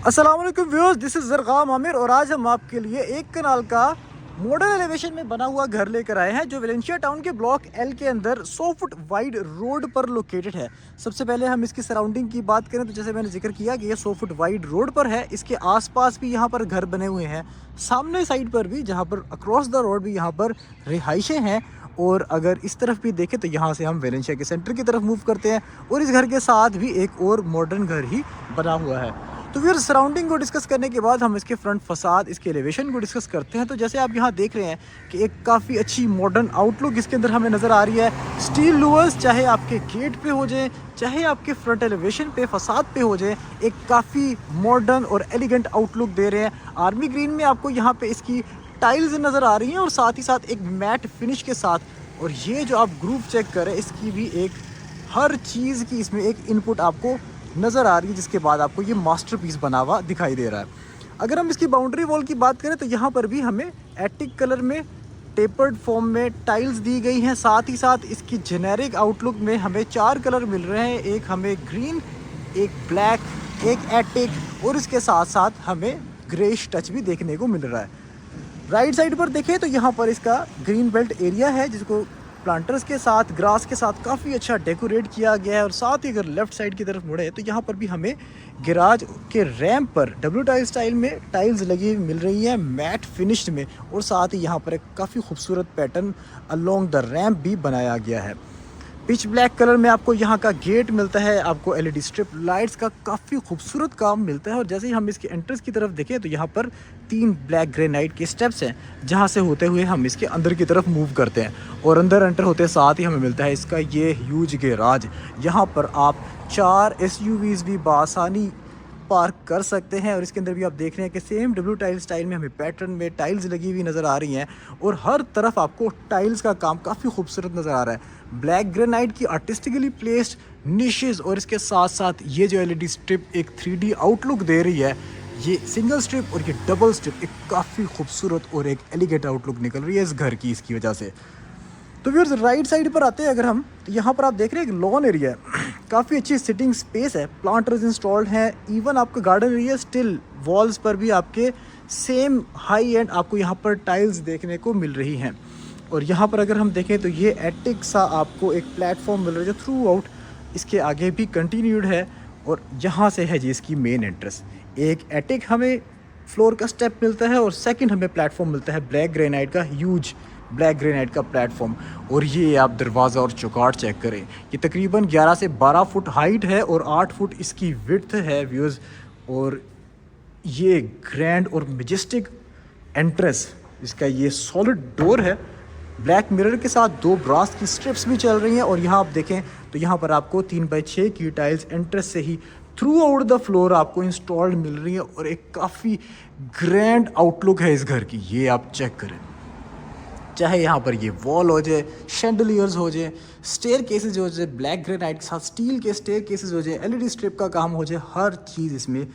अस्सलाम वालेकुम viewers, this is ज़रग़ाम Aamir और आज हम आपके लिए एक कनाल का मॉडर्न एलिवेशन में बना हुआ घर लेकर आए हैं जो वेलेंशिया टाउन के ब्लॉक एल के अंदर 100 फुट वाइड रोड पर लोकेटेड है। सबसे पहले हम इसकी सराउंडिंग की बात करें तो जैसे मैंने जिक्र किया कि ये 100 फुट वाइड रोड पर है। इसके आसपास भी यहाँ पर घर बने हुए हैं, सामने साइड पर भी जहाँ पर अक्रॉस द रोड भी यहाँ पर रिहाइशें हैं। और अगर इस तरफ भी देखें तो यहाँ से हम वेलेंशिया के सेंटर की तरफ मूव करते हैं और इस घर के साथ भी एक और मॉडर्न घर ही बना हुआ है। तो फिर सराउंडिंग को डिस्कस करने के बाद हम इसके फ्रंट फसाद, इसके एलिवेशन को डिस्कस करते हैं। तो जैसे आप यहाँ देख रहे हैं कि एक काफ़ी अच्छी मॉडर्न आउटलुक इसके अंदर हमें नज़र आ रही है। स्टील लूवर्स चाहे आपके गेट पे हो जाए, चाहे आपके फ्रंट एलिवेशन पे, फसाद पे हो जाए, एक काफ़ी मॉडर्न और एलिगेंट आउटलुक दे रहे हैं। आर्मी ग्रीन में आपको यहाँ पे इसकी टाइल्स नज़र आ रही हैं और साथ ही साथ एक मैट फिनिश के साथ। और ये जो आप ग्रूव चेक करें, इसकी भी एक हर चीज़ की इसमें एक इनपुट आपको नज़र आ रही है, जिसके बाद आपको ये मास्टरपीस बना हुआ दिखाई दे रहा है। अगर हम इसकी बाउंड्री वॉल की बात करें तो यहाँ पर भी हमें एटिक कलर में टेपर्ड फॉर्म में टाइल्स दी गई हैं। साथ ही साथ इसकी जेनेरिक आउटलुक में हमें 4 कलर मिल रहे हैं, एक हमें ग्रीन, एक ब्लैक, एक एटिक और इसके साथ साथ हमें ग्रेश टच भी देखने को मिल रहा है। राइट साइड पर देखें तो यहाँ पर इसका ग्रीन बेल्ट एरिया है जिसको प्लांटर्स के साथ, ग्रास के साथ काफ़ी अच्छा डेकोरेट किया गया है। और साथ ही अगर लेफ़्ट साइड की तरफ मुड़े तो यहाँ पर भी हमें गैराज के रैंप पर डब्ल्यू टाइल स्टाइल में टाइल्स लगी मिल रही हैं मैट फिनिश्ड में। और साथ ही यहाँ पर एक काफ़ी खूबसूरत पैटर्न अलोंग द रैंप भी बनाया गया है। पिच ब्लैक कलर में आपको यहाँ का गेट मिलता है, आपको एलईडी स्ट्रिप लाइट्स का काफ़ी खूबसूरत काम मिलता है। और जैसे ही हम इसके एंट्रेंस की तरफ देखें तो यहाँ पर 3 ब्लैक ग्रेनाइट के स्टेप्स हैं जहाँ से होते हुए हम इसके अंदर की तरफ मूव करते हैं। और अंदर एंटर होते साथ ही हमें मिलता है इसका ये ह्यूज गैराज। यहाँ पर आप 4 SUVs भी बआसानी पार्क कर सकते हैं। और इसके अंदर भी आप देख रहे हैं कि सेम डब्ल्यू टाइल स्टाइल में हमें पैटर्न में टाइल्स लगी हुई नज़र आ रही हैं और हर तरफ आपको टाइल्स का काम काफ़ी खूबसूरत नज़र आ रहा है। ब्लैक ग्रेनाइट की आर्टिस्टिकली प्लेस्ड निशेज़ और इसके साथ साथ ये जो एलईडी स्ट्रिप एक 3D आउटलुक दे रही है, ये सिंगल स्ट्रिप और ये डबल स्ट्रिप एक काफ़ी खूबसूरत और एक एलिगेंट आउटलुक निकल रही है इस घर की इसकी वजह से। तो व्यूअर्स राइट साइड पर आते हैं अगर हम, तो यहाँ पर आप देख रहे हैं एक लॉन एरिया है, काफ़ी अच्छी सिटिंग स्पेस है, प्लांटर्स इंस्टॉल्ड हैं, इवन आपका गार्डन एरिया स्टिल वॉल्स पर भी आपके सेम हाई एंड आपको यहाँ पर टाइल्स देखने को मिल रही हैं। और यहाँ पर अगर हम देखें तो ये एटिक सा आपको एक प्लेटफॉर्म मिल रहा है जो थ्रू आउट इसके आगे भी कंटिन्यूड है। और यहाँ से है जी इसकी मेन एंट्रेंस। एक एटिक हमें फ्लोर का स्टेप मिलता है और सेकंड हमें प्लेटफॉर्म मिलता है ब्लैक ग्रेनाइट का, ह्यूज ब्लैक ग्रेनाइट का प्लेटफॉर्म। और ये आप दरवाज़ा और चौकाट चेक करें, ये तकरीबन 11 से 12 फुट हाइट है और 8 फुट इसकी विड्थ है व्यूज़। और ये ग्रैंड और मेजेस्टिक एंट्रेंस, इसका ये सॉलिड डोर है, ब्लैक मिरर के साथ 2 ब्रास की स्ट्रिप्स भी चल रही हैं। और यहाँ आप देखें तो यहाँ पर आपको 3x6 की टाइल्स एंट्रेंस से ही थ्रू आउट द फ्लोर आपको इंस्टॉल्ड मिल रही है। और एक काफ़ी ग्रैंड आउटलुक है इस घर की, ये आप चेक करें। चाहे यहाँ पर ये वॉल हो जाए, शैंडलियर्स हो जाए, स्टेयर केसेस हो जाए, ब्लैक ग्रेनाइट के साथ स्टील के स्टेयर केसेस हो जाए, एलईडी स्ट्रिप का काम हो जाए, हर चीज़ इसमें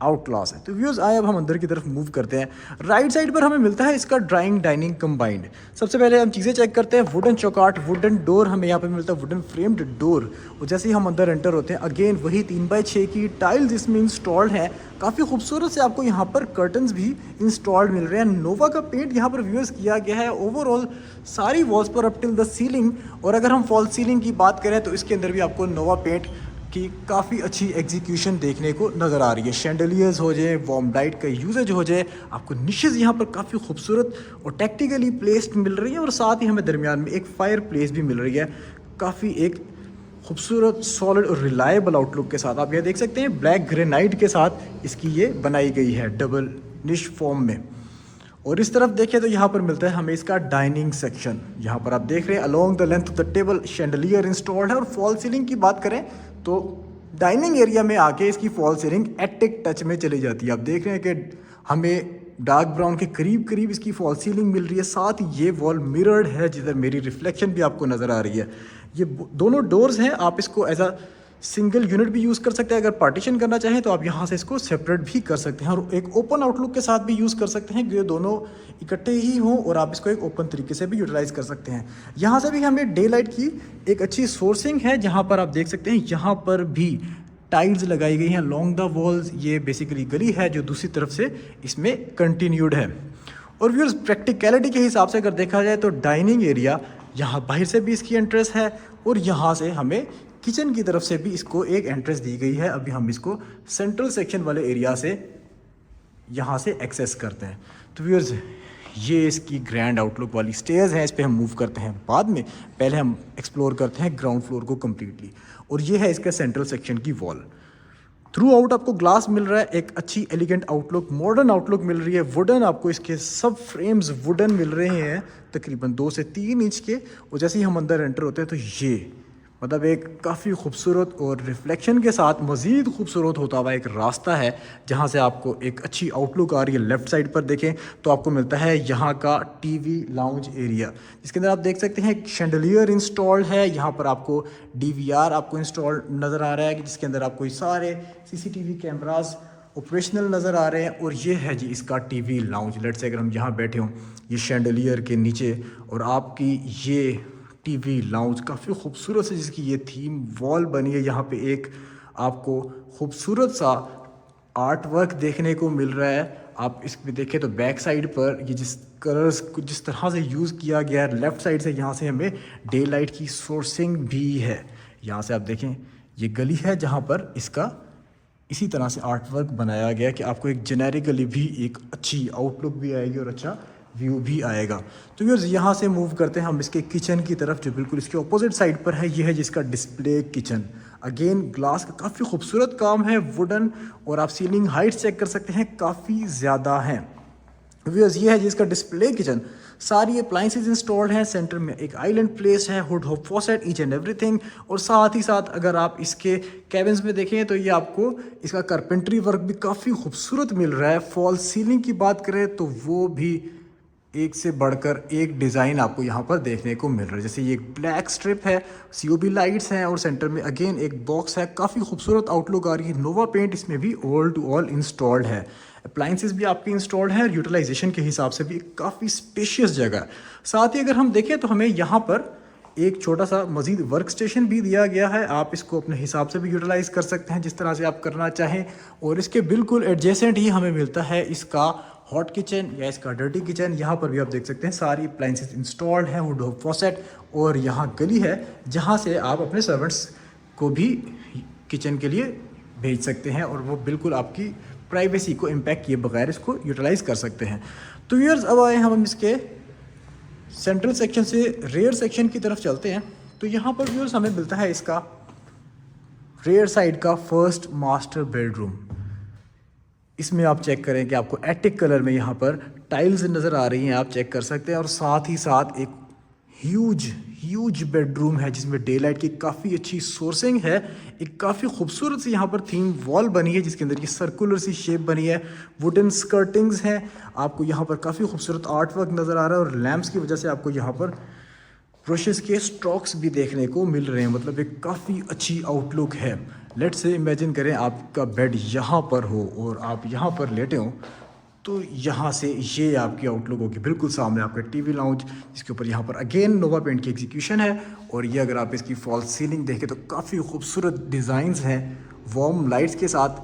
आउट क्लास है। तो व्यूज़ आए अब हम अंदर की तरफ मूव करते हैं। राइट साइड पर हमें मिलता है इसका ड्राइंग डाइनिंग कंबाइंड। सबसे पहले हम चीज़ें चेक करते हैं। वुडन चौकाट, वुडन डोर हमें यहाँ पे मिलता है, वुडन फ्रेम्ड डोर। और जैसे ही हम अंदर एंटर होते हैं अगेन वही 3x6 की टाइल्स इसमें इंस्टॉल्ड हैं। काफ़ी खूबसूरत से आपको यहाँ पर कर्टन्स भी इंस्टॉल्ड मिल रहे हैं। नोवा का पेंट यहाँ पर व्यूज़ किया गया है ओवरऑल सारी वॉल्स पर अप टिल द सीलिंग। और अगर हम फॉल सीलिंग की बात करें तो इसके अंदर भी आपको नोवा पेंट की काफ़ी अच्छी एग्जीक्यूशन देखने को नज़र आ रही है। शैंडलियर्स हो जाए, वार्म लाइट का यूजेज हो जाए, आपको निशेज़ यहाँ पर काफ़ी खूबसूरत और टैक्टिकली प्लेस्ड मिल रही है। और साथ ही हमें दरमियान में एक फायर प्लेस भी मिल रही है, काफ़ी एक खूबसूरत सॉलिड और रिलायबल आउटलुक के साथ। आप यह देख सकते हैं ब्लैक ग्रेनाइट के साथ इसकी ये बनाई गई है डबल निश फॉर्म में। और इस तरफ देखें तो यहाँ पर मिलता है हमें इसका डाइनिंग सेक्शन। यहाँ पर आप देख रहे हैं along the length of the table chandelier installed है। और फॉल सीलिंग की बात करें तो डाइनिंग एरिया में आके इसकी फॉल सीलिंग एटिक टच में चली जाती है। आप देख रहे हैं कि हमें डार्क ब्राउन के करीब करीब इसकी फॉल सीलिंग मिल रही है। साथ ही ये वॉल मिरर्ड है जिधर मेरी रिफ्लेक्शन भी आपको नज़र आ रही है। ये दोनों डोर्स हैं, आप इसको एज अ सिंगल यूनिट भी यूज़ कर सकते हैं। अगर पार्टीशन करना चाहें तो आप यहाँ से इसको सेपरेट भी कर सकते हैं और एक ओपन आउटलुक के साथ भी यूज़ कर सकते हैं, ये दोनों इकट्ठे ही हों और आप इसको एक ओपन तरीके से भी यूटिलाइज़ कर सकते हैं। यहाँ से भी हमें डे लाइट की एक अच्छी सोर्सिंग है, जहाँ पर आप देख सकते हैं यहाँ पर भी टाइल्स लगाई गई हैं लॉन्ग द वॉल्स। ये बेसिकली गली है जो दूसरी तरफ से इसमें कंटिन्यूड है। और व्यूअर्स प्रैक्टिकलिटी के हिसाब से अगर देखा जाए तो डाइनिंग एरिया यहाँ बाहर से भी इसकी एंट्रेंस है और यहाँ से हमें किचन की तरफ से भी इसको एक एंट्रेंस दी गई है। अभी हम इसको सेंट्रल सेक्शन वाले एरिया से यहाँ से एक्सेस करते हैं। तो व्यूअर्स ये इसकी ग्रैंड आउटलुक वाली स्टेयर्स हैं, इस पे हम मूव करते हैं बाद में। पहले हम एक्सप्लोर करते हैं ग्राउंड फ्लोर को कम्प्लीटली। और ये है इसका सेंट्रल सेक्शन की वॉल। थ्रू आउट आपको ग्लास मिल रहा है, एक अच्छी एलिगेंट आउटलुक, मॉडर्न आउटलुक मिल रही है। वुडन आपको इसके सब फ्रेम्स वुडन मिल रहे हैं तकरीबन 2 से 3 इंच के। और जैसे ही हम अंदर एंटर होते हैं तो ये मतलब एक काफ़ी खूबसूरत और रिफ्लेक्शन के साथ मज़ीद खूबसूरत होता हुआ एक रास्ता है जहाँ से आपको एक अच्छी आउटलुक आ रही है। लेफ़्ट साइड पर देखें तो आपको मिलता है यहाँ का टीवी लाउंज एरिया, जिसके अंदर आप देख सकते हैं एक शैंडलियर इंस्टॉल्ड है। यहाँ पर आपको डीवीआर आपको इंस्टॉल नज़र आ रहा है जिसके अंदर आपको सारे सीसीटीवी कैमरास ऑपरेशनल नज़र आ रहे हैं। और ये है जी इसका टीवी लाउंज। लेट्स से अगर हम यहाँ बैठे हों ये शैंडलियर के नीचे और आपकी ये टीवी लाउंज काफ़ी खूबसूरत से जिसकी ये थीम वॉल बनी है। यहाँ पे एक आपको खूबसूरत सा आर्ट वर्क देखने को मिल रहा है। आप इसमें देखें तो बैक साइड पर ये जिस कलर्स को जिस तरह से यूज़ किया गया है, लेफ़्ट साइड से यहाँ से हमें डे लाइट की सोर्सिंग भी है। यहाँ से आप देखें ये गली है जहाँ पर इसका इसी तरह से आर्ट वर्क बनाया गया कि आपको एक जेनेरिकली भी एक अच्छी आउटलुक भी आएगी और अच्छा व्यू भी आएगा। तो व्यूअर्स यहाँ से मूव करते हैं हम इसके किचन की तरफ जो बिल्कुल इसके ऑपोजिट साइड पर है। ये है जिसका डिस्प्ले किचन। अगेन ग्लास का काफ़ी खूबसूरत काम है, वुडन, और आप सीलिंग हाइट चेक कर सकते हैं काफ़ी ज़्यादा हैं। व्यूअर्स ये है जिसका डिस्प्ले किचन। सारी अप्लाइंसेस इंस्टॉल्ड हैं। सेंटर में एक आइलैंड प्लेस है, hood hob faucet, each and everything. और साथ ही साथ अगर आप इसके कैबिन्स में देखें तो ये आपको इसका कारपेंट्री वर्क भी काफ़ी खूबसूरत मिल रहा है। फॉल सीलिंग की बात करें तो वो भी एक से बढ़कर एक डिज़ाइन आपको यहाँ पर देखने को मिल रहा है। जैसे ये एक ब्लैक स्ट्रिप है, सीओबी लाइट्स हैं और सेंटर में अगेन एक बॉक्स है। काफ़ी खूबसूरत आउटलुक आ रही है। नोवा पेंट इसमें भी ऑल टू ऑल इंस्टॉल्ड है। अप्लाइंसेस भी आपकी इंस्टॉल्ड है। यूटिलाइजेशन के हिसाब से भी काफ़ी स्पेशियस जगह है। साथ ही अगर हम देखें तो हमें यहाँ पर एक छोटा सा मजीद वर्क स्टेशन भी दिया गया है। आप इसको अपने हिसाब से भी यूटिलाइज़ कर सकते हैं जिस तरह से आप करना चाहें। और इसके बिल्कुल एडजेसेंट ही हमें मिलता है इसका हॉट किचन या इसका डर्टी किचन। यहाँ पर भी आप देख सकते हैं सारी अप्लाइंसेस इंस्टॉल्ड हैं, वुड होप फॉसेट। और यहाँ गली है जहाँ से आप अपने सर्वेंट्स को भी किचन के लिए भेज सकते हैं और वो बिल्कुल आपकी प्राइवेसी को इम्पैक्ट किए बगैर इसको यूटिलाइज़ कर सकते हैं। तो व्यूअर्स अब आए हम इसके सेंट्रल सेक्शन से रेयर सेक्शन की तरफ चलते हैं। तो यहाँ पर व्यूअर्स हमें मिलता है इसका रेयर साइड का फर्स्ट मास्टर बेडरूम। इसमें आप चेक करें कि आपको एटिक कलर में यहाँ पर टाइल्स नज़र आ रही हैं, आप चेक कर सकते हैं। और साथ ही साथ एक ह्यूज बेडरूम है जिसमें डे लाइट की काफ़ी अच्छी सोर्सिंग है। एक काफ़ी खूबसूरत सी यहाँ पर थीम वॉल बनी है जिसके अंदर ये सर्कुलर सी शेप बनी है। वुडन स्कर्टिंग्स हैं। आपको यहाँ पर काफ़ी खूबसूरत आर्ट वर्क नज़र आ रहा है और लैम्प्स की वजह से आपको यहाँ पर ब्रशेस के स्ट्रोक्स भी देखने को मिल रहे हैं। मतलब एक काफ़ी अच्छी आउटलुक है। लेट्स से इमेजिन करें आपका बेड यहाँ पर हो और आप यहाँ पर लेटे हों तो यहाँ से ये आपकी आउटलुक होगी। बिल्कुल सामने आपका टीवी लाउंज जिसके ऊपर यहाँ पर अगेन नोवा पेंट की एग्जीक्यूशन है। और ये अगर आप इसकी फॉल सीलिंग देखें तो काफ़ी खूबसूरत डिज़ाइंस हैं वार्म लाइट्स के साथ।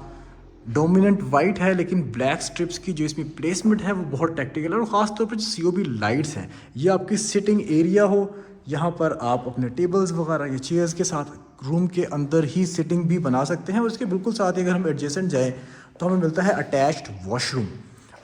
डोमिनेंट वाइट है लेकिन ब्लैक स्ट्रिप्स की जो इसमें प्लेसमेंट है वो बहुत टैक्टिकल है। और ख़ासतौर पर जो सीओबी लाइट्स हैं ये आपकी सिटिंग एरिया हो, यहाँ पर आप अपने टेबल्स वगैरह या चेयर्स के साथ रूम के अंदर ही सिटिंग भी बना सकते हैं। और इसके बिल्कुल साथ ही अगर हम एडजेसेंट जाएँ तो हमें मिलता है अटैच्ड वॉशरूम।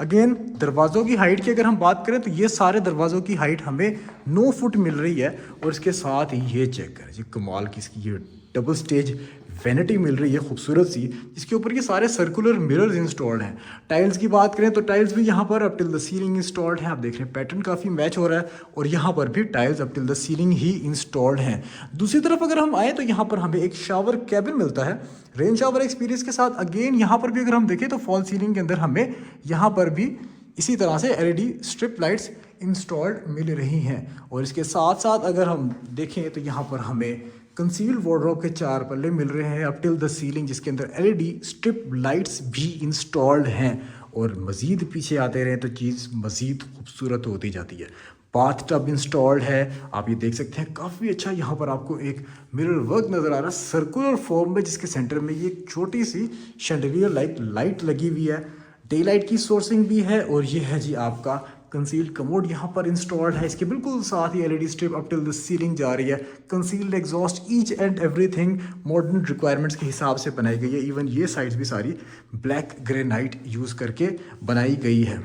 अगेन दरवाज़ों की हाइट की अगर हम बात करें तो ये सारे दरवाज़ों की हाइट हमें 9 फुट मिल रही है। और इसके साथ ही ये चेक करें जी कमाल की इसकी ये डबल स्टेज वैनिटी मिल रही है खूबसूरत सी, जिसके ऊपर ये सारे सर्कुलर मिरर्स इंस्टॉल्ड हैं। टाइल्स की बात करें तो टाइल्स भी यहाँ पर up till the ceiling installed हैं। आप देख रहे हैं पैटर्न काफ़ी मैच हो रहा है और यहाँ पर भी tiles up till the ceiling he installed हैं। दूसरी तरफ अगर हम आए तो यहाँ पर हमें एक शावर कैबिन मिलता है रेन शावर एक्सपीरियंस के साथ। अगेन यहाँ पर भी अगर हम देखें तो फॉल सीलिंग के अंदर हमें यहाँ पर भी इसी तरह से LED स्ट्रिप लाइट्स इंस्टॉल्ड मिल रही हैं। और इसके साथ साथ अगर हम देखें तो यहाँ पर हमें कंसील्ड वार्डरोब के 4 पल्ले मिल रहे हैं अप टिल द सीलिंग जिसके अंदर LED स्ट्रिप लाइट्स भी इंस्टॉल्ड हैं। और मज़ीद पीछे आते रहें तो चीज़ मज़ीद खूबसूरत होती जाती है। बाथ टब इंस्टॉल्ड है। आप ये देख सकते हैं काफ़ी अच्छा यहाँ पर आपको एक मिरर वर्क नज़र आ रहा है सर्कुलर फॉर्म में, जिसके सेंटर में ये छोटी सी शैंडलियर लाइट लगी हुई है। डे लाइट की सोर्सिंग भी है। और ये है जी आपका कंसील्ड कमोड यहाँ पर इंस्टॉल्ड है। इसके बिल्कुल साथ ही LED strip up till the ceiling जा रही है। Concealed exhaust, each and everything modern requirements के हिसाब से बनाई गई है। इवन ये साइड्स भी सारी ब्लैक ग्रेनाइट यूज़ करके बनाई गई है।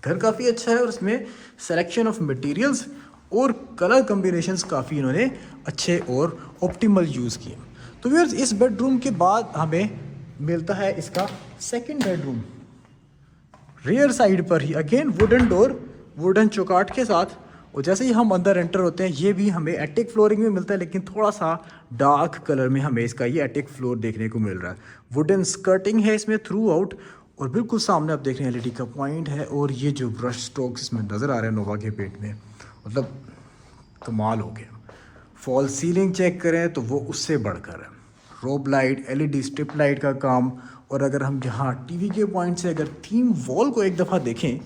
घर काफ़ी अच्छा है और इसमें सिलेक्शन ऑफ मटेरियल्स और कलर कॉम्बिनेशंस काफ़ी इन्होंने अच्छे और ऑप्टिमल यूज़ किए। तो व्यूअर्स, इस बेडरूम के बाद हमें मिलता है इसका सेकंड बेडरूम। रियर साइड पर ही अगेन वुडन डोर, वुडन चौकाट के साथ। और जैसे ही हम अंदर एंटर होते हैं, ये भी हमें एटिक फ्लोरिंग में मिलता है, लेकिन थोड़ा सा डार्क कलर में हमें इसका ये एटिक फ्लोर देखने को मिल रहा है। वुडन स्कर्टिंग है इसमें थ्रू आउट। और बिल्कुल सामने आप देख रहे हैं एलईडी का पॉइंट है। और ये जो ब्रश स्ट्रोक्स इसमें नज़र आ रहे हैं नोवा के पेट में, मतलब कमाल हो गया। फॉल सीलिंग चेक करें तो वो उससे बढ़कर है। रोब लाइट, एलईडी स्ट्रिप लाइट का काम। और अगर हम यहाँ टीवी के पॉइंट से अगर थीम वॉल को एक दफ़ा देखें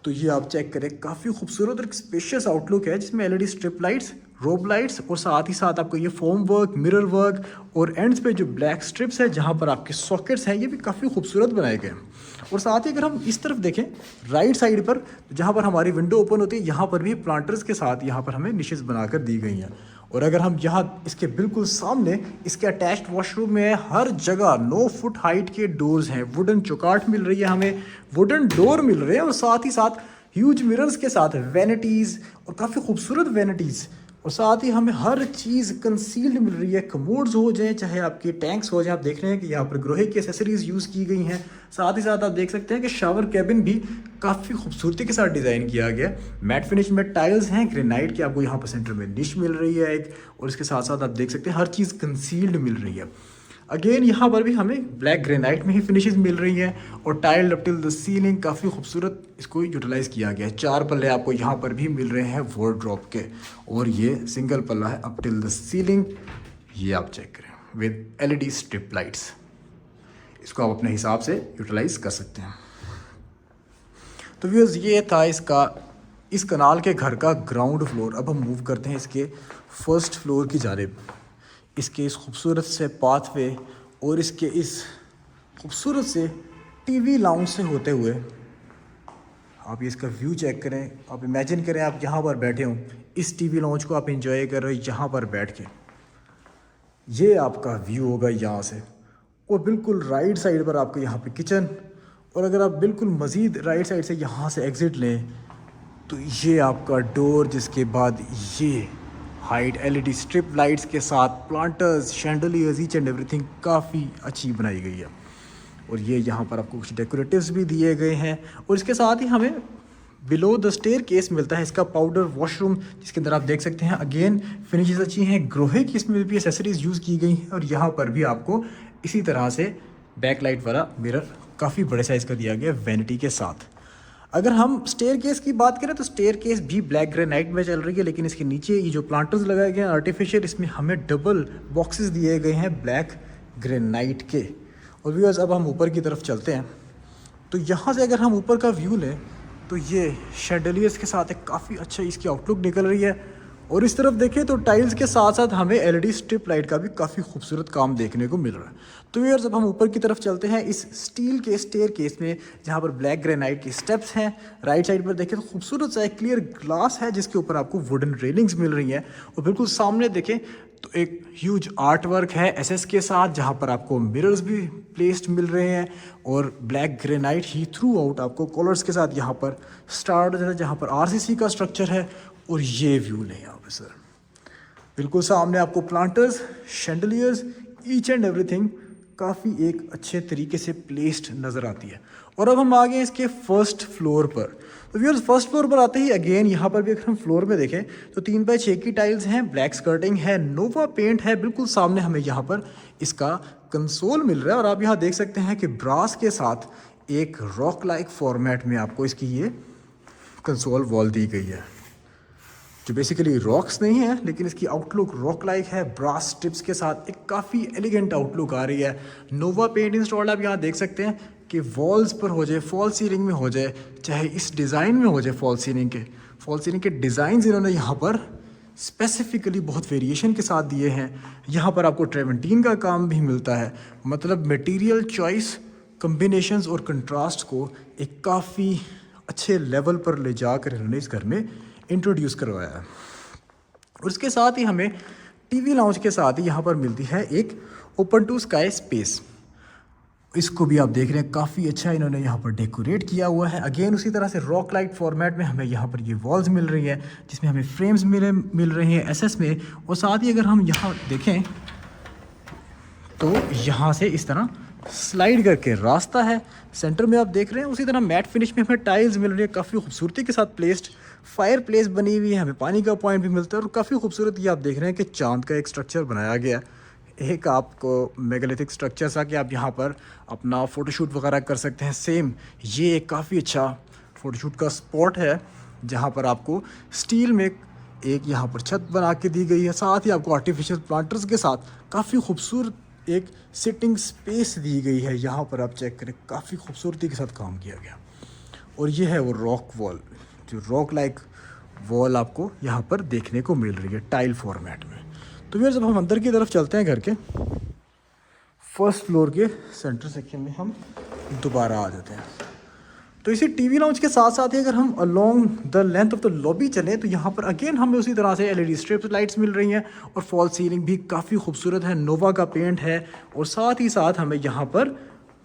तो ये आप चेक करें, काफ़ी खूबसूरत और स्पेशियस आउटलुक है, जिसमें एलईडी स्ट्रिप लाइट्स, रोब लाइट्स और साथ ही साथ आपको ये फोम वर्क, मिरर वर्क और एंड्स पे जो ब्लैक स्ट्रिप्स है जहाँ पर आपके सॉकेट्स हैं, ये भी काफ़ी खूबसूरत बनाए गए हैं। और साथ ही अगर हम इस तरफ देखें राइट साइड पर, जहाँ पर हमारी विंडो ओपन होती है, यहाँ पर भी प्लांटर्स के साथ यहाँ पर हमें निशेस बनाकर दी गई हैं। और अगर हम यहाँ इसके बिल्कुल सामने इसके अटैच्ड वॉशरूम में हर जगह 9 फुट हाइट के डोर्स हैं। वुडन चौकाट मिल रही है हमें, वुडन डोर मिल रहे हैं और साथ ही साथ ह्यूज मिरर्स के साथ वैनिटीज़ और काफ़ी खूबसूरत वैनिटीज़। और साथ ही हमें हर चीज़ कंसील्ड मिल रही है। कमोड्स हो जाएं, चाहे आपके टैंक्स हो जाएं, आप देख रहे हैं कि यहाँ पर ग्रोहे की एसेसरीज यूज़ की गई हैं। साथ ही साथ आप देख सकते हैं कि शावर कैबिन भी काफ़ी खूबसूरती के साथ डिज़ाइन किया गया। मैट फिनिश में टाइल्स हैं ग्रेनाइट की, आपको यहाँ पर सेंटर में निश मिल रही है एक। और इसके साथ साथ आप देख सकते हैं हर चीज़ कंसील्ड मिल रही है। अगेन यहाँ पर भी हमें ब्लैक ग्रेनाइट में ही फिनिशेस मिल रही हैं। और tile up till the ceiling, काफ़ी खूबसूरत इसको यूटिलाइज़ किया गया है। 4 पल्ले आपको यहाँ पर भी मिल रहे हैं वार्डरोब के। और ये सिंगल पल्ला है अप टिल द सीलिंग। ये आप चेक करें विद एलईडी स्ट्रिप लाइट्स। इसको आप अपने हिसाब से यूटिलाइज़ कर सकते हैं। तो व्यूअर्स, ये था इसका इस कनाल के घर का ग्राउंड फ्लोर। अब हम मूव करते हैं इसके फर्स्ट फ्लोर की जानिब। इसके इस खूबसूरत से पाथवे और इसके इस खूबसूरत से टीवी लाउंज से होते हुए आप इसका व्यू चेक करें। आप इमेजिन करें आप यहाँ पर बैठे हों, इस टीवी लाउंज को आप एंजॉय कर रहे हो यहाँ पर बैठ के। ये आपका व्यू होगा यहाँ से। और बिल्कुल राइट साइड पर आपको यहाँ पे किचन। और अगर आप बिल्कुल मज़ीद राइट साइड से यहाँ से एग्ज़िट लें तो ये आपका डोर, जिसके बाद ये हाइट एलईडी स्ट्रिप लाइट्स के साथ planters, chandeliers, each and everything काफ़ी अच्छी बनाई गई है। और ये यहाँ पर आपको कुछ डेकोरेटिव्स भी दिए गए हैं। और इसके साथ ही हमें बिलो द स्टेयर केस मिलता है इसका पाउडर वॉशरूम, जिसके अंदर आप देख सकते हैं अगेन फिनिशेस अच्छी हैं। ग्रोहे की इसमें भी एसेसरीज यूज़ की गई हैं। और यहाँ पर भी आपको इसी तरह से बैक लाइट वाला मिरर काफ़ी बड़े साइज़ का दिया गया वैनिटी के साथ। अगर हम स्टेयर केस की बात करें तो स्टेयर केस भी ब्लैक ग्रेनाइट में चल रही है, लेकिन इसके नीचे ये जो प्लांटर्स लगाए गए हैं आर्टिफिशियल, इसमें हमें डबल बॉक्सेस दिए गए हैं ब्लैक ग्रेनाइट के। और व्यूअर्स, अब हम ऊपर की तरफ चलते हैं। तो यहाँ से अगर हम ऊपर का व्यू लें तो ये शैंडलियर्स के साथ एक काफ़ी अच्छा इसकी आउटलुक निकल रही है। और इस तरफ देखें तो टाइल्स के साथ साथ हमें एलईडी स्ट्रिप लाइट का भी काफ़ी खूबसूरत काम देखने को मिल रहा है। तो व्यूअर्स, अब हम ऊपर की तरफ चलते हैं इस स्टील के स्टेयर केस में, जहाँ पर ब्लैक ग्रेनाइट के स्टेप्स हैं। राइट साइड पर देखें तो खूबसूरत सा एक क्लियर ग्लास है, जिसके ऊपर आपको वुडन रेलिंग्स मिल रही हैं। और बिल्कुल सामने देखें तो एक ह्यूज आर्ट वर्क है एसएस के साथ, जहाँ पर आपको मिरर्स भी प्लेस्ड मिल रहे हैं। और ब्लैक ग्रेनाइट ही थ्रू आउट आपको कलर्स के साथ यहाँ पर स्टार्ट है, जहाँ पर आरसीसी का स्ट्रक्चर है। और ये व्यू लें यहाँ पे सर, बिल्कुल सामने आपको planters, chandeliers, each and everything काफ़ी एक अच्छे तरीके से प्लेस्ड नज़र आती है। और अब हम आ गए इसके फर्स्ट फ्लोर पर। तो व्यूअर्स, फर्स्ट फ्लोर पर आते ही अगेन यहाँ पर भी अगर हम फ्लोर में देखें तो 3x6 की टाइल्स हैं, ब्लैक स्कर्टिंग है, नोवा पेंट है। बिल्कुल सामने हमें यहाँ पर इसका कंसोल मिल रहा है। और आप यहाँ देख सकते हैं कि ब्रास के साथ एक रॉक लाइक फॉर्मेट में आपको इसकी ये कंसोल वॉल दी गई है, जो बेसिकली रॉक्स नहीं है, लेकिन इसकी आउटलुक रॉक लाइक है। ब्रास स्ट्रिप्स के साथ एक काफ़ी एलिगेंट आउटलुक आ रही है। नोवा पेंट इंस्टॉल्ड आप यहाँ देख सकते हैं। कि वॉल्स पर हो जाए, फॉल सीलिंग में हो जाए, चाहे इस डिज़ाइन में हो जाए, फॉल सीलिंग के डिज़ाइंस इन्होंने यहाँ पर स्पेसिफिकली बहुत वेरिएशन के साथ दिए हैं। यहाँ पर आपको ट्रेवेंटीन का काम भी मिलता है, मतलब मटेरियल चॉइस, कम्बिनेशंस और कंट्रास्ट को एक काफ़ी अच्छे लेवल पर ले जाकर इन्होंने इस घर में इंट्रोड्यूस करवाया है। और उसके साथ ही हमें टीवी लाउंज के साथ ही यहाँ पर मिलती है एक ओपन टू स्काई स्पेस। इसको भी आप देख रहे हैं, काफ़ी अच्छा इन्होंने यहाँ पर डेकोरेट किया हुआ है। अगेन उसी तरह से रॉक लाइट फॉर्मेट में हमें यहाँ पर ये वॉल्स मिल रही है, जिसमें हमें फ्रेम्स मिल रहे हैं एसएस में। और साथ ही अगर हम यहाँ देखें तो यहाँ से इस तरह स्लाइड करके रास्ता है, सेंटर में आप देख रहे हैं। उसी तरह मैट फिनिश में हमें टाइल्स मिल रही है, काफ़ी खूबसूरती के साथ प्लेस्ड। फायर प्लेस बनी हुई है, हमें पानी का पॉइंट भी मिलता है और काफ़ी खूबसूरत ये आप देख रहे हैं कि चांद का एक स्ट्रक्चर बनाया गया है। एक आपको मेगालिथिक स्ट्रक्चर सा कि आप यहाँ पर अपना फ़ोटोशूट वगैरह कर सकते हैं। सेम ये एक काफ़ी अच्छा फ़ोटोशूट का स्पॉट है, जहाँ पर आपको स्टील में एक यहाँ पर छत बना के दी गई है। साथ ही आपको आर्टिफिशियल प्लांटर्स के साथ काफ़ी खूबसूरत एक सिटिंग स्पेस दी गई है। यहाँ पर आप चेक करें, काफ़ी खूबसूरती के साथ काम किया गया। और ये है वो रॉक वॉल, जो रॉक लाइक वॉल आपको यहाँ पर देखने को मिल रही है टाइल फॉर्मेट में। तो फिर जब हम अंदर की तरफ चलते हैं, घर के फर्स्ट फ्लोर के सेंटर सेक्शन में हम दोबारा आ जाते हैं। तो इसी टीवी लाउंज के साथ साथ ही अगर हम along the length of the lobby चलें तो यहाँ पर अगेन हमें उसी तरह से एलईडी स्ट्रिप लाइट्स मिल रही हैं और फॉल सीलिंग भी काफ़ी खूबसूरत है, नोवा का पेंट है। और साथ ही साथ हमें यहाँ पर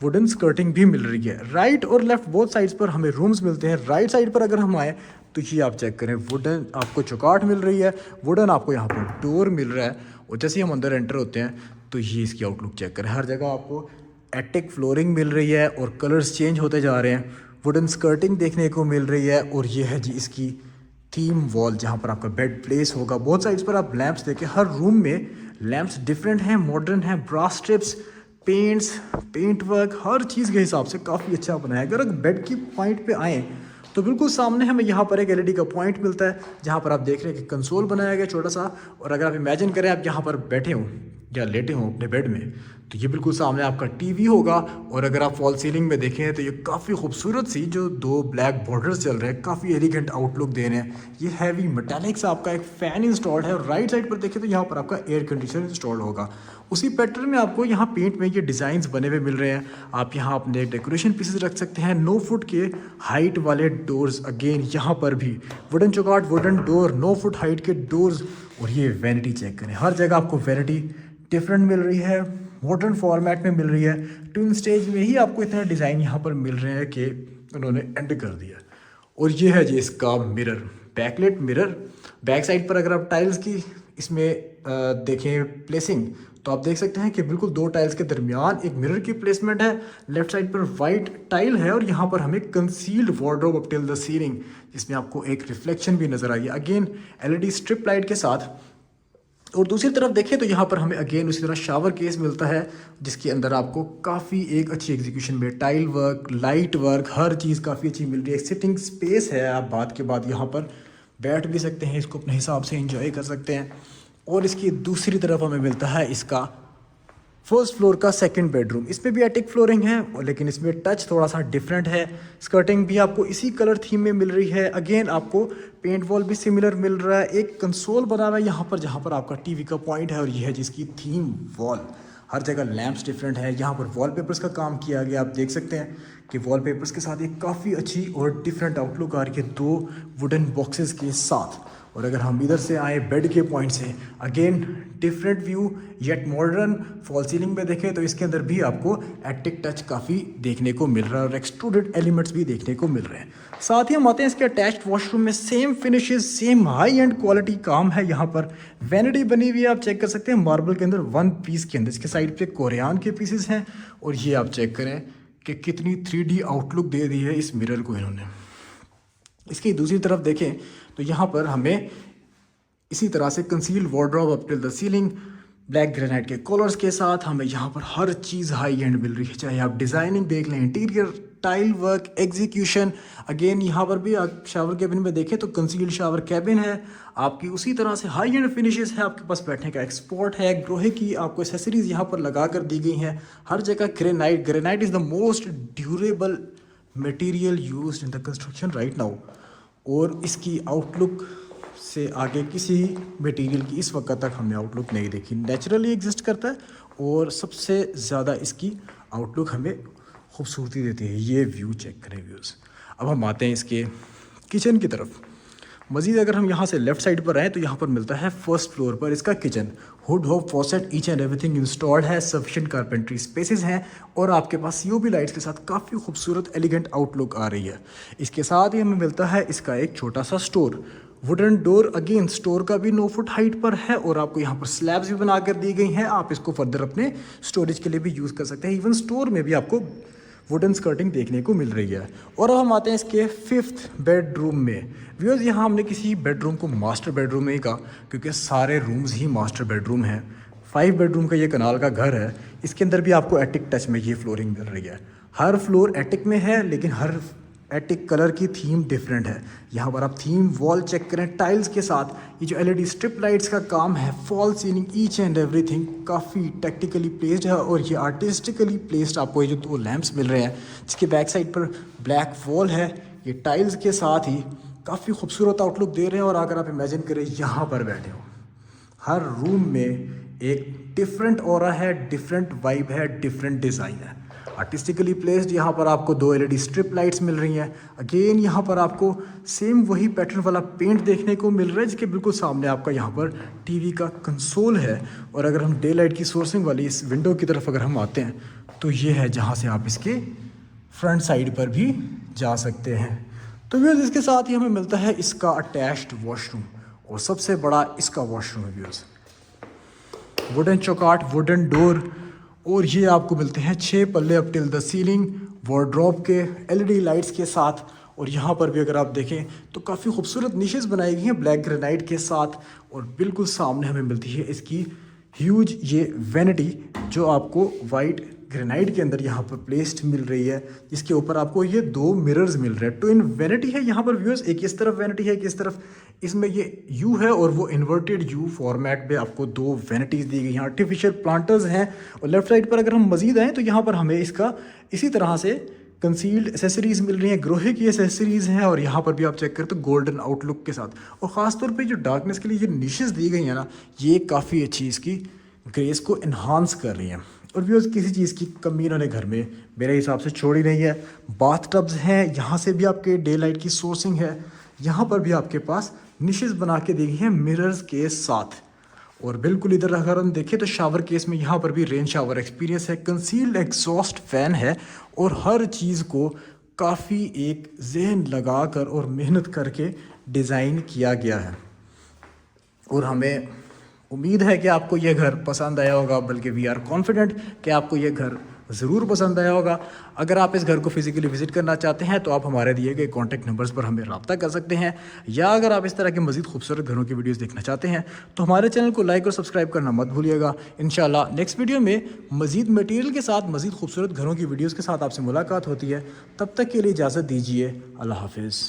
वुडन स्कर्टिंग भी मिल रही है। राइट और लेफ्ट बोथ साइड्स पर हमें रूम्स मिलते हैं। राइट साइड पर अगर हम आए तो ये आप चेक करें, वुडन आपको चौकाट मिल रही है, वुडन आपको यहाँ पर डोर मिल रहा है। और जैसे ही हम अंदर एंटर होते हैं तो ये इसकी आउटलुक चेक करें, हर जगह आपको एटिक फ्लोरिंग मिल रही है और कलर्स चेंज होते जा रहे हैं। वुडन स्कर्टिंग देखने को मिल रही है। और ये है जी इसकी थीम वॉल, जहाँ पर आपका बेड प्लेस होगा। बहुत साइड्स पर आप लैंप्स देखें, हर रूम में लैंप्स डिफरेंट हैं, मॉडर्न हैं, brass strips, paints, paint work, हर चीज़ के हिसाब से काफ़ी अच्छा बनाया है। अगर बेड की पॉइंट पे आएँ तो बिल्कुल सामने हमें यहाँ पर एक एलईडी का पॉइंट मिलता है, जहाँ पर आप देख रहे हैं कि कंसोल बनाया गया छोटा सा। और अगर आप इमेजिन करें आप यहाँ पर बैठे हों या लेटे हों अपने बेड में, तो ये बिल्कुल सामने आपका टीवी होगा। और अगर आप फॉल सीलिंग में देखें तो ये काफ़ी खूबसूरत सी जो दो ब्लैक बॉर्डर्स चल रहे हैं, काफ़ी एलिगेंट आउटलुक दे रहे हैं। ये हैवी मेटालिक सा आपका एक फ़ैन इंस्टॉल्ड है। और राइट साइड पर देखें तो यहाँ पर आपका एयर कंडीशनर इंस्टॉल्ड होगा। उसी पैटर्न में आपको यहाँ पेंट में ये डिज़ाइंस बने हुए मिल रहे हैं। आप यहाँ अपने डेकोरेशन पीसेस रख सकते हैं। 9 फुट के हाइट वाले डोर्स, अगेन यहाँ पर भी वुडन चौकाट, वुडन डोर, 9 फुट हाइट के डोर्स। और ये वैनिटी चेक करें, हर जगह आपको वैनिटी डिफरेंट मिल रही है, मॉडर्न फॉर्मेट में मिल रही है। ट्विन स्टेज में ही आपको इतने डिज़ाइन यहाँ पर मिल रहे हैं कि उन्होंने एंड कर दिया। और ये है जी इसका mirror, backlight mirror. Back side पर अगर आप टाइल्स की इसमें देखें प्लेसिंग, तो आप देख सकते हैं कि बिल्कुल 2 टाइल्स के दरमियान एक मिरर की प्लेसमेंट है। लेफ्ट साइड पर वाइट टाइल है और यहाँ पर हमें concealed wardrobe up till the ceiling, जिसमें आपको एक रिफ्लेक्शन भी नजर आई है, अगेन एलईडी स्ट्रिप लाइट के साथ। और दूसरी तरफ देखें तो यहाँ पर हमें अगेन उसी तरह शावर केस मिलता है, जिसके अंदर आपको काफ़ी एक अच्छी एग्जीक्यूशन में टाइल वर्क, लाइट वर्क, हर चीज़ काफ़ी अच्छी मिल रही है। सिटिंग स्पेस है, आप बात के बाद यहाँ पर बैठ भी सकते हैं, इसको अपने हिसाब से एंजॉय कर सकते हैं। और इसकी दूसरी तरफ हमें मिलता है इसका फर्स्ट फ्लोर का सेकंड बेडरूम। इसमें भी एटिक फ्लोरिंग है, लेकिन इसमें टच थोड़ा सा डिफरेंट है। स्कर्टिंग भी आपको इसी कलर थीम में मिल रही है। अगेन आपको पेंट वॉल भी सिमिलर मिल रहा है। एक कंसोल बना हुआ है यहाँ पर, जहाँ पर आपका टीवी का पॉइंट है। और ये है जिसकी थीम वॉल, हर जगह लैंप्स डिफरेंट है। यहाँ पर वॉलपेपर्स का काम किया गया, आप देख सकते हैं कि वॉलपेपर्स के साथ एक काफ़ी अच्छी और डिफरेंट आउटलुक आ रही है 2 वुडन बॉक्सेस के साथ। और अगर हम इधर से आए बेड के पॉइंट से, again different view yet modern. Fall ceiling में देखें तो इसके अंदर भी आपको एटिक टच काफ़ी देखने को मिल रहा है और एक्सट्रूडेड एलिमेंट्स भी देखने को मिल रहे हैं। साथ ही हम आते हैं इसके अटैच्ड वॉशरूम में, same finishes, same high and quality काम है। यहाँ पर वैनिटी बनी हुई है, आप चेक कर सकते हैं, मार्बल के अंदर 1 पीस के अंदर। इसके साइड पे कोरियान के पीसेस हैं। और ये आप चेक करें कि कितनी 3D आउटलुक दे दी है इस मिरर को इन्होंने। इसकी दूसरी तरफ देखें तो यहाँ पर हमें इसी तरह से concealed wardrobe up till the ceiling, black granite के कलर्स के साथ हमें यहाँ पर हर चीज़ हाई एंड मिल रही है। चाहे आप डिज़ाइनिंग देख लें, interior tile work execution. Again यहाँ पर भी आप शावर कैबिन में देखें तो कंसील्ड शावर कैबिन है आपकी, उसी तरह से हाई एंड फिनिशेस है, आपके पास बैठने का एक्सपोर्ट है, ग्रोहे की आपको एसेसरीज यहाँ पर लगा कर दी गई हैं। हर जगह granite, granite is the most durable material used in the construction right now. और इसकी आउटलुक से आगे किसी मटेरियल की इस वक्त तक हमने आउटलुक नहीं देखी। नेचुरली एग्जिस्ट करता है और सबसे ज़्यादा इसकी आउटलुक हमें खूबसूरती देती है। ये व्यू चेक करें व्यूज़। अब हम आते हैं इसके किचन की तरफ। मज़ीद अगर हम यहाँ से लेफ़्ट साइड पर आएँ तो यहाँ पर मिलता है फर्स्ट फ्लोर पर इसका kitchen. Hood hob faucet each and everything installed है, सफिशिएंट कारपेंट्री स्पेसेस हैं और आपके पास COB लाइट्स के साथ काफ़ी खूबसूरत एलिगेंट आउटलुक आ रही है। इसके साथ ही हमें मिलता है इसका एक छोटा सा store. Wooden door, again store का भी 9 फुट हाइट पर है और आपको यहाँ पर स्लैब्स भी बना कर दी गई हैं। आप इसको फर्दर अपने स्टोरेज के लिए भी यूज़ कर सकते हैं। इवन स्टोर में भी आपको वुडन स्कर्टिंग देखने को मिल रही है। और अब हम आते हैं इसके 5th बेडरूम में। व्यूअर्स, यहाँ हमने किसी बेडरूम को मास्टर बेडरूम नहीं कहा क्योंकि सारे रूम्स ही मास्टर बेडरूम हैं। 5 बेडरूम का ये कनाल का घर है। इसके अंदर भी आपको एटिक टच में ये फ्लोरिंग मिल रही है। हर फ्लोर एटिक में है लेकिन हर एटिक कलर की थीम डिफरेंट है। यहाँ पर आप थीम वॉल चेक करें टाइल्स के साथ। ये जो LED स्ट्रिप लाइट्स का काम है, fall ceiling, each and everything काफ़ी टेक्निकली प्लेस्ड है और ये आर्टिस्टिकली प्लेस्ड। आपको ये जो 2 लैंप्स मिल रहे हैं जिसके बैक साइड पर ब्लैक वॉल है, ये टाइल्स के साथ ही काफ़ी खूबसूरत आउटलुक दे रहे हैं। और अगर आप इमेजिन करें यहाँ पर बैठे हो, हर रूम में एक डिफरेंट ऑरा है, डिफरेंट वाइब है, डिफरेंट डिज़ाइन है, आर्टिस्टिकली प्लेस्ड। यहाँ पर आपको 2 LED स्ट्रिप लाइट्स मिल रही हैं। अगेन यहाँ पर आपको सेम वही पैटर्न वाला पेंट देखने को मिल रहा है जिसके बिल्कुल सामने आपका यहाँ पर TV का कंसोल है। और अगर हम डे लाइट की सोर्सिंग वाली इस विंडो की तरफ अगर हम आते हैं तो ये है जहाँ से आप इसके फ्रंट साइड पर भी जा सकते हैं। तो व्यूअर्स, इसके साथ ही हमें मिलता है इसका अटैच्ड वॉशरूम और सबसे बड़ा इसका वॉशरूम है व्यूअर्स। वुडन चौकाट, वुडन डोर और ये आपको मिलते हैं 6 पल्ले up till the ceiling, wardrobe के LED लाइट्स के साथ। और यहाँ पर भी अगर आप देखें तो काफ़ी खूबसूरत निशेस बनाई गई हैं ब्लैक ग्रेनाइट के साथ। और बिल्कुल सामने हमें मिलती है इसकी ह्यूज ये वैनिटी जो आपको वाइट ग्रेनाइट के अंदर यहाँ पर प्लेस्ड मिल रही है, जिसके ऊपर आपको ये 2 मिरर्स मिल रहे हैं। ट्विन वैनिटी है यहाँ पर व्यूअर्स, एक इस तरफ वैनिटी है, एक इस तरफ। इसमें ये U है और वो इन्वर्टेड U फॉर्मेट में आपको 2 वैनिटीज़ दी गई हैं। आर्टिफिशियल प्लांटर्स हैं। और लेफ्ट साइड पर अगर हम मजीद आएँ तो यहाँ पर हमें इसका इसी तरह से कंसील्ड एसेसरीज़ मिल रही हैं, ग्रोहे की एसेसरीज़ हैं। और यहाँ पर भी आप चेक करें तो गोल्डन आउटलुक के साथ। और ख़ासतौर पर जो डार्कनेस के लिए जो निशेस दी गई हैं ना, ये काफ़ी अच्छी इसकी ग्रेस को इन्हांस कर रही हैं। और व्यूअर्स, किसी चीज़ की कमी इन्होंने घर में मेरे हिसाब से छोड़ी नहीं है। बाथ टब्स हैं, यहाँ से भी आपके डे लाइट की सोर्सिंग है। यहाँ पर भी आपके पास निशेस बना के दी गई हैं मिरर्स के साथ। और बिल्कुल इधर अगर हम देखें तो शावर केस में यहाँ पर भी रेन शावर एक्सपीरियंस है, कंसील्ड एग्जॉस्ट फैन है। और हर चीज़ को काफ़ी एक जहन लगा कर और मेहनत करके डिज़ाइन किया गया है। और हमें उम्मीद है कि आपको ये घर पसंद आया होगा, बल्कि वी आर कॉन्फिडेंट कि आपको ये घर ज़रूर पसंद आया होगा। अगर आप इस घर को फिज़िकली विज़िट करना चाहते हैं तो आप हमारे दिए गए कॉन्टैक्ट नंबर्स पर हमें रब्ता कर सकते हैं। या अगर आप इस तरह के मज़ीद खूबसूरत घरों की वीडियोस देखना चाहते हैं तो हमारे चैनल को लाइक और सब्सक्राइब करना मत भूलिएगा। इंशाल्लाह नेक्स्ट वीडियो में मज़ीद मटीरियल के साथ, मज़ीद खूबसूरत घरों की वीडियोज़ के साथ आपसे मुलाकात होती है। तब तक के लिए इजाज़त दीजिए। अल्लाह हाफिज़।